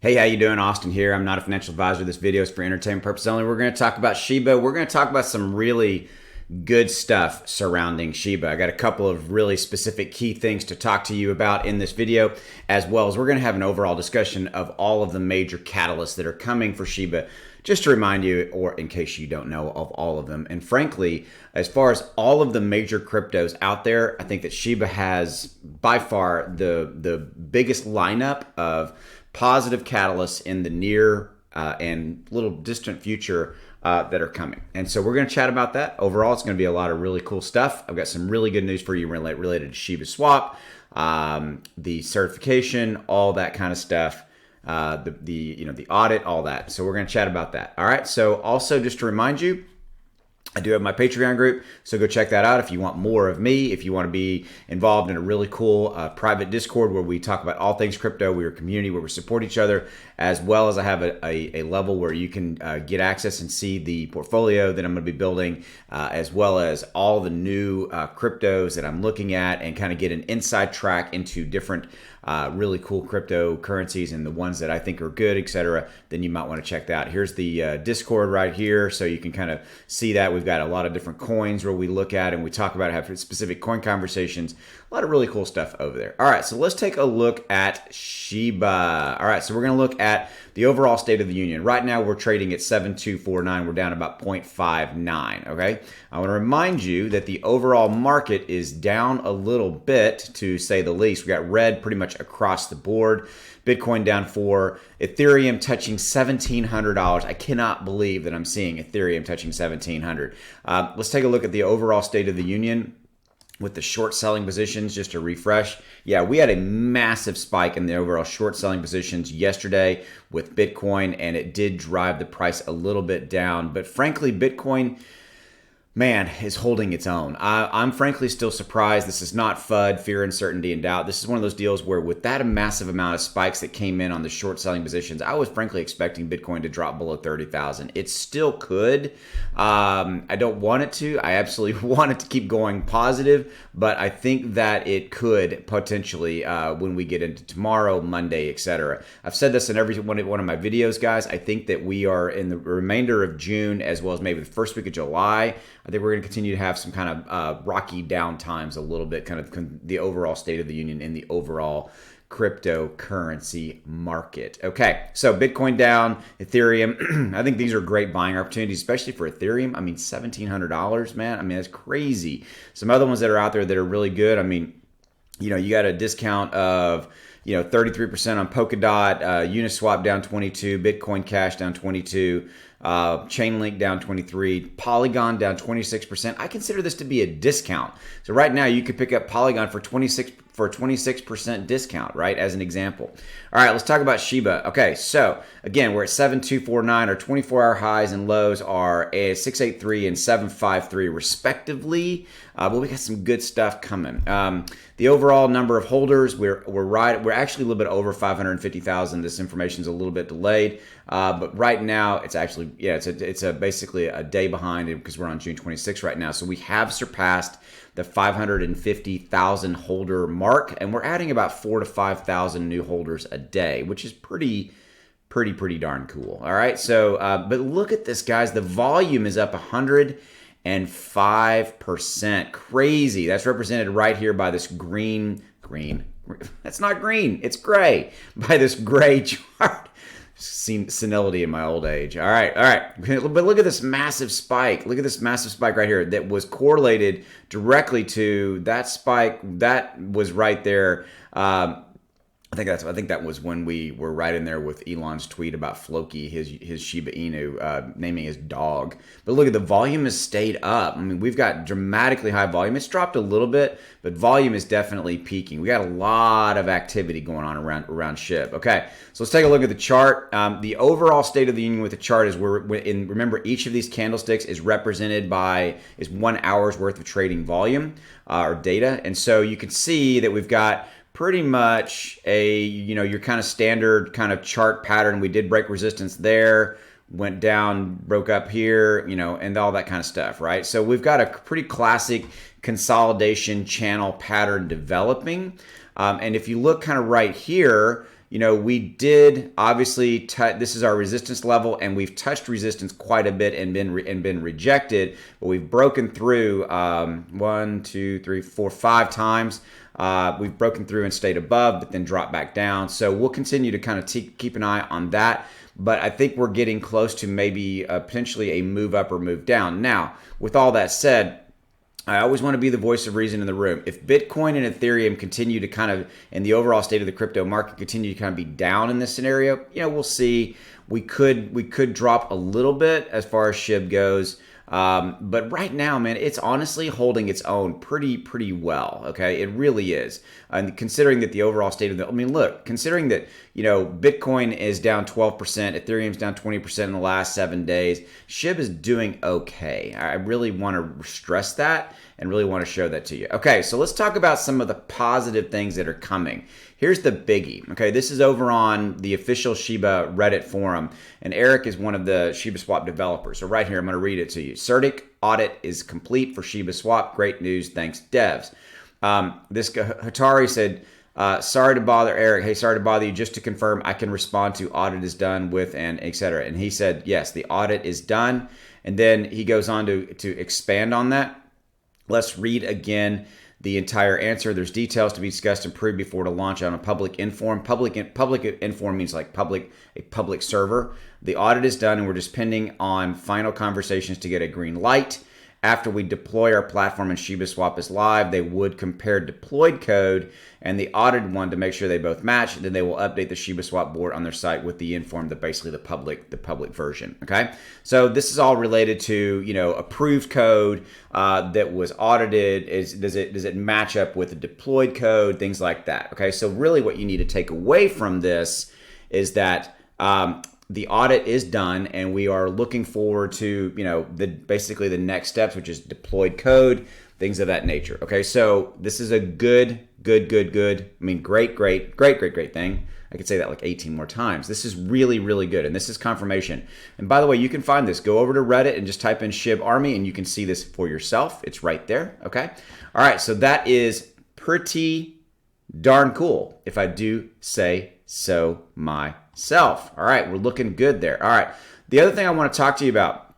Hey, how you doing? Austin here. I'm not a financial advisor. This video is for entertainment purposes only. We're going to talk about Shiba. We're going to talk about some really good stuff surrounding Shiba. I got a couple of really specific key things to talk to you about in this video, as well as we're going to have an overall discussion of all of the major catalysts that are coming for Shiba, just to remind you, or in case you don't know, of all of them. And frankly, as far as all of the major cryptos out there, I think that Shiba has by far the biggest lineup of positive catalysts in the near and little distant future that are coming. And so we're going to chat about that. Overall, it's going to be a lot of really cool stuff. I've got some really good news for you related to Shiba Swap, the certification, all that kind of stuff, the audit, all that. So we're going to chat about that. All right. So also just to remind you, I do have my Patreon group, so go check that out if you want more of me, if you want to be involved in a really cool private Discord where we talk about all things crypto. We're a community where we support each other, as well as I have a level where you can get access and see the portfolio that I'm going to be building, as well as all the new cryptos that I'm looking at, and kind of get an inside track into different really cool cryptocurrencies and the ones that I think are good, etc. Then you might want to check that out. Here's the Discord right here, so you can kind of see that. We've got a lot of different coins where we look at and we talk about, have specific coin conversations. A lot of really cool stuff over there. All right, so let's take a look at Shiba. All right, so we're going to look at the overall state of the union. Right now, we're trading at 7249. We're down about 0.59, okay? I want to remind you that the overall market is down a little bit, to say the least. We got red pretty much across the board. Bitcoin down 4, Ethereum touching $1,700. I cannot believe that I'm seeing Ethereum touching $1,700. Let's take a look at the overall state of the union with the short selling positions, just to refresh. Yeah, we had a massive spike in the overall short selling positions yesterday with Bitcoin, and it did drive the price a little bit down. But frankly, Bitcoin, man, is holding its own. I'm frankly still surprised. This is not FUD, fear, uncertainty, and doubt. This is one of those deals where with that massive amount of spikes that came in on the short selling positions, I was frankly expecting Bitcoin to drop below 30,000. It still could. I don't want it to. I absolutely want it to keep going positive, but I think that it could potentially when we get into tomorrow, Monday, etc. I've said this in every one of my videos, guys. I think that we are in the remainder of June, as well as maybe the first week of July, I think we're going to continue to have some kind of rocky down times a little bit, kind of the overall state of the union in the overall cryptocurrency market. Okay, so Bitcoin down, Ethereum. I think these are great buying opportunities, especially for Ethereum. I mean, $1,700, man. I mean, that's crazy. Some other ones that are out there that are really good. I mean, you got a discount of 33% on Polkadot, Uniswap down 22, Bitcoin Cash down 22, Chainlink down 23, Polygon down 26%. I consider this to be a discount. So right now you could pick up Polygon for 26% discount, right? As an example. All right, let's talk about Shiba. Okay, so again, we're at 7249. Our 24-hour highs and lows are 683 and 753 respectively. But we got some good stuff coming. The overall number of holders, we're actually a little bit over 550,000. This information is a little bit delayed, but right now it's actually it's basically a day behind because we're on June 26th right now. So we have surpassed the 550,000 holder mark, and we're adding about 4,000 to 5,000 new holders a day, which is pretty darn cool. All right, so but look at this, guys. The volume is up 105%. Crazy. That's represented right here by this green. That's not green. It's gray. By this gray chart. Senility in my old age. All right. But look at this massive spike. Look at this massive spike right here that was correlated directly to that spike. That was right there. I think that was when we were right in there with Elon's tweet about Floki, his Shiba Inu, naming his dog. But look at the volume has stayed up. I mean, we've got dramatically high volume. It's dropped a little bit, but volume is definitely peaking. We got a lot of activity going on around Shib. Okay, so let's take a look at the chart. The overall state of the union with the chart is remember, each of these candlesticks is represented by 1 hour's worth of trading volume or data, and so you can see that we've got pretty much your kind of standard kind of chart pattern. We did break resistance there, went down, broke up here, and all that kind of stuff, right? So we've got a pretty classic consolidation channel pattern developing. And if you look kind of right here, we did obviously this is our resistance level, and we've touched resistance quite a bit and been rejected, but we've broken through 1, 2, 3, 4, 5 times. We've broken through and stayed above, but then dropped back down. So we'll continue to kind of keep an eye on that. But I think we're getting close to maybe potentially a move up or move down. Now, with all that said, I always want to be the voice of reason in the room. If Bitcoin and Ethereum continue to kind of, and the overall state of the crypto market continue to kind of be down in this scenario, we'll see. We could drop a little bit as far as Shib goes. But right now, man, it's honestly holding its own pretty well. Okay, it really is. And considering that the overall state of look, considering that Bitcoin is down 12%, Ethereum's down 20% in the last 7 days, Shib is doing okay. I really want to stress that and really want to show that to you. Okay, so let's talk about some of the positive things that are coming. Here's the biggie. Okay, this is over on the official Shiba Reddit forum, and Eric is one of the Shiba Swap developers. So right here, I'm going to read it to you. CertiK audit is complete for Shiba Swap. Great news. Thanks, devs. This Hatari said, sorry to bother Eric. Hey, sorry to bother you. Just to confirm, I can respond to audit is done with and etc. And he said, yes, the audit is done. And then he goes on to expand on that. Let's read again the entire answer. There's details to be discussed and approved before to launch on a public inform. Public inform means like a public server. The audit is done, and we're just pending on final conversations to get a green light. After we deploy our platform and Shiba Swap is live, they would compare deployed code and the audited one to make sure they both match. And then they will update the Shiba Swap board on their site with the inform, basically the public version. Okay, so this is all related to approved code that was audited. Does it match up with the deployed code? Things like that. Okay, so really what you need to take away from this is that the audit is done, and we are looking forward to basically the next steps, which is deployed code, things of that nature. Okay, so this is a good. Great thing. I could say that like 18 more times. This is really, really good, and this is confirmation. And by the way, you can find this. Go over to Reddit and just type in Shib Army, and you can see this for yourself. It's right there. Okay, all right. So that is pretty darn cool, if I do say so myself. All right, we're looking good there. All right, the other thing I want to talk to you about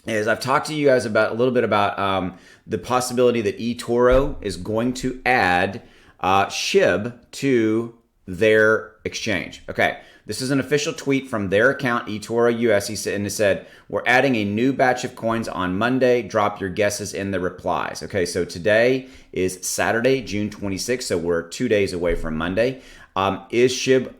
is I've talked to you guys about a little bit about the possibility that Etoro is going to add Shib to their exchange. Okay, this is an official tweet from their account, Etoro US. He said, we're adding a new batch of coins on Monday. Drop your guesses in the replies. Okay, so today is Saturday, June 26th, so we're 2 days away from Monday. Is Shib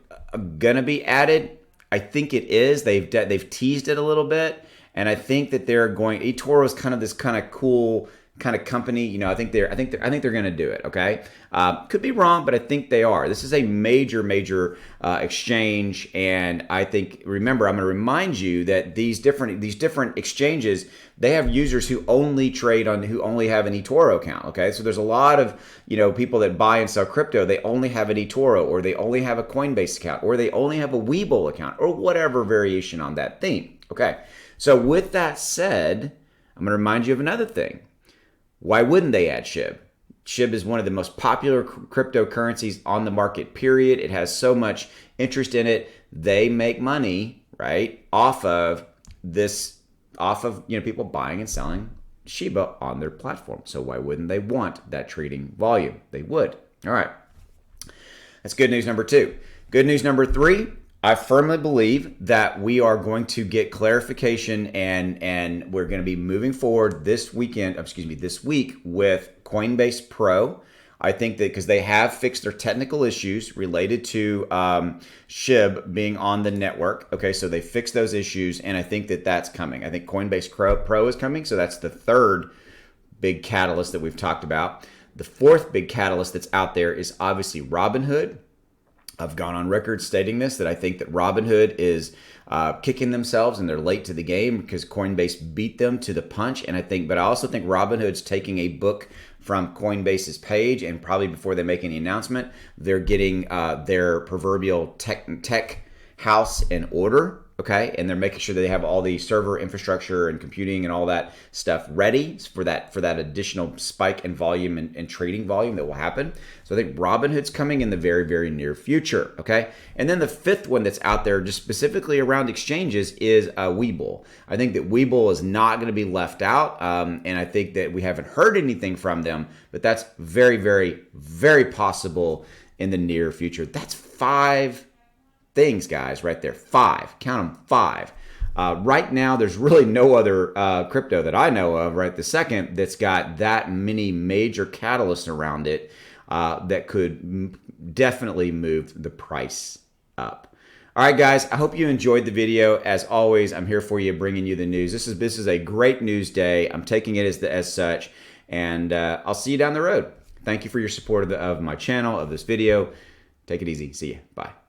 gonna be added? I think it is. They've teased it a little bit, and I think that they're going. Etoro is kind of this kind of cool kind of company. I think they're going to do it. Okay, could be wrong, but I think they are. This is a major exchange, and I think. Remember, I'm going to remind you that these different exchanges, they have users who only who only have an Etoro account. Okay, so there's a lot of people that buy and sell crypto. They only have an Etoro, or they only have a Coinbase account, or they only have a Webull account, or whatever variation on that theme. Okay, so with that said, I'm going to remind you of another thing. Why wouldn't they add Shib? Shib is one of the most popular cryptocurrencies on the market, period. It has so much interest in it. They make money, right, off of people buying and selling Shiba on their platform. So why wouldn't they want that trading volume? They would. All right. That's good news number 2. Good news number 3. I firmly believe that we are going to get clarification and we're going to be moving forward this week with Coinbase Pro. I think that because they have fixed their technical issues related to Shib being on the network. Okay, so they fixed those issues, and I think that that's coming. I think Coinbase Pro is coming, so that's the third big catalyst that we've talked about. The fourth big catalyst that's out there is obviously Robinhood. I've gone on record stating this, that I think that Robinhood is kicking themselves and they're late to the game because Coinbase beat them to the punch. But I also think Robinhood's taking a book from Coinbase's page, and probably before they make any announcement, they're getting their proverbial tech house in order, okay? And they're making sure that they have all the server infrastructure and computing and all that stuff ready for that additional spike in volume and trading volume that will happen. So I think Robinhood's coming in the very, very near future, okay? And then the fifth one that's out there just specifically around exchanges is Webull. I think that Webull is not going to be left out, and I think that we haven't heard anything from them, but that's very, very, very possible in the near future. That's 5 things, guys, right there. 5. Count them, 5. Right now, there's really no other crypto that I know of right this second that's got that many major catalysts around it that could definitely move the price up. All right, guys, I hope you enjoyed the video. As always, I'm here for you, bringing you the news. This is a great news day. I'm taking it as such, and I'll see you down the road. Thank you for your support of my channel, of this video. Take it easy. See you. Bye.